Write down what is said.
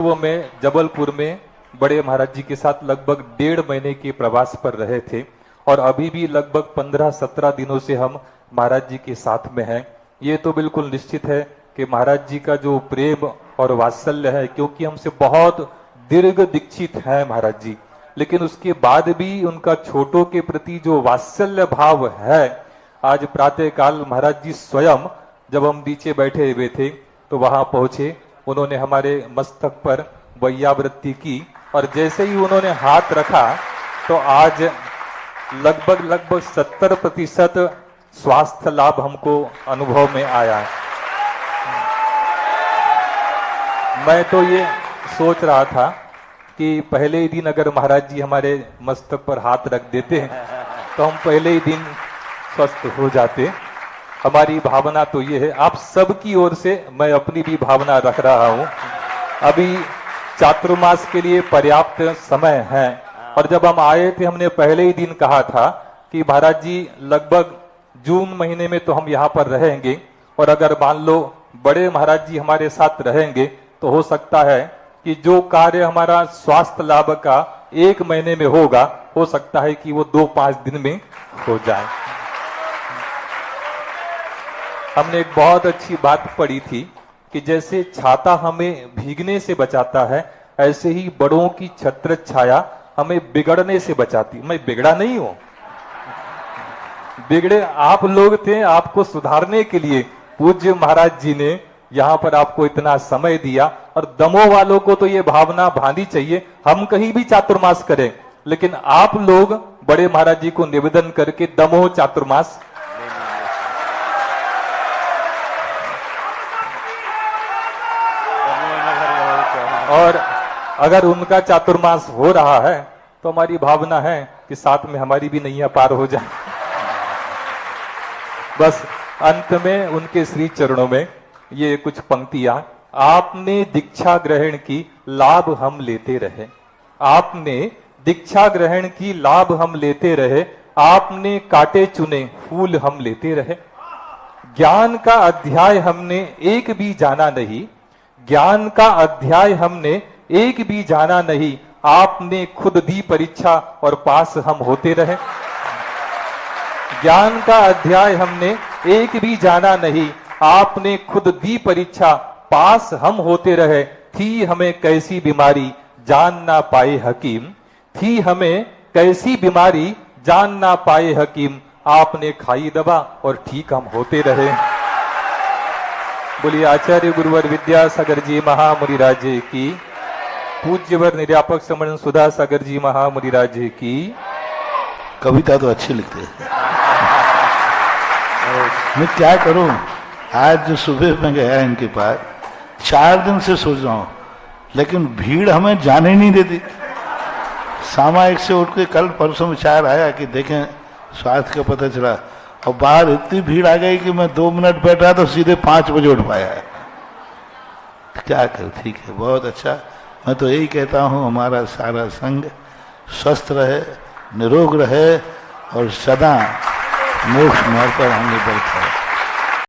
वो में जबलपुर में बड़े महाराज जी के साथ लगभग 1.5 महीने के प्रवास पर रहे थे और अभी भी लगभग 15-17 दिनों से हम महाराज जी के साथ में हैं। ये तो बिल्कुल निश्चित है कि महाराज जी का जो प्रेम और वात्सल्य है, क्योंकि हमसे बहुत दीर्घ दीक्षित है महाराज जी, लेकिन उसके बाद भी उनका छोटों के प्रति जो वात्सल्य भाव है। आज प्रातः काल महाराज जी स्वयं जब हम नीचे बैठे हुए थे तो वहां पहुंचे, उन्होंने हमारे मस्तक पर वैयावृत्ति की और जैसे ही उन्होंने हाथ रखा तो आज लगभग 70% स्वास्थ्य लाभ हमको अनुभव में आया। मैं तो ये सोच रहा था कि पहले ही दिन अगर महाराज जी हमारे मस्तक पर हाथ रख देते तो हम पहले ही दिन स्वस्थ हो जाते। हमारी भावना तो ये है, आप सबकी ओर से मैं अपनी भी भावना रख रहा हूं। अभी चातुर्मास के लिए पर्याप्त समय है और जब हम आए थे हमने पहले ही दिन कहा था कि महाराज जी लगभग जून महीने में तो हम यहाँ पर रहेंगे और अगर मान लो बड़े महाराज जी हमारे साथ रहेंगे तो हो सकता है कि जो कार्य हमारा स्वास्थ्य लाभ का 1 महीने में होगा, हो सकता है कि वो 2-5 दिन में हो जाए। हमने एक बहुत अच्छी बात पढ़ी थी कि जैसे छाता हमें भीगने से बचाता है, ऐसे ही बड़ों की छत्र छाया हमें बिगड़ने से बचाती। मैं बिगड़ा नहीं हूं, बिगड़े आप लोग थे। आपको सुधारने के लिए पूज्य महाराज जी ने यहाँ पर आपको इतना समय दिया और दमोह वालों को तो ये भावना भानी चाहिए, हम कहीं भी चातुर्मास करें, लेकिन आप लोग बड़े महाराज जी को निवेदन करके दमोह चातुर्मास और अगर उनका चातुर्मास हो रहा है तो हमारी भावना है कि साथ में हमारी भी नैया पार हो जाए। बस अंत में उनके श्री चरणों में ये कुछ पंक्तियां। आपने दीक्षा ग्रहण की, लाभ हम लेते रहे। आपने दीक्षा ग्रहण की, लाभ हम लेते रहे। आपने काटे चुने, फूल हम लेते रहे। ज्ञान का अध्याय हमने एक भी जाना नहीं, ज्ञान का अध्याय हमने एक भी जाना नहीं। आपने खुद दी परीक्षा और पास हम होते रहे। ज्ञान का अध्याय हमने एक भी जाना नहीं, आपने खुद दी परीक्षा, पास हम होते रहे। थी हमें कैसी बीमारी, जान ना पाए हकीम। थी हमें कैसी बीमारी, जान ना पाए हकीम। आपने खाई दवा और ठीक हम होते रहे। बोलिए आचार्य गुरुवर विद्यासागर जी महामुनिराज जी की, पूज्यवर निर्यापक सम्मेलन सुधा सागर जी महामुनिराज जी की। कविता तो अच्छी लिखते हैं। मैं क्या करूं, आज जो सुबह में गया इनके पास, 4 दिन से सोच रहा हूं, लेकिन भीड़ हमें जाने नहीं देती। सामायिक से उठ के कल परसों विचार आया कि देखें स्वास्थ्य का पता चला, और बाहर इतनी भीड़ आ गई कि मैं 2 मिनट बैठा तो सीधे 5 बजे उठ पाया। क्या कर, ठीक है, बहुत अच्छा। मैं तो यही कहता हूं हमारा सारा संघ स्वस्थ रहे, निरोग रहे और सदा मोक्ष मार्ग पर आगे बढ़ता है।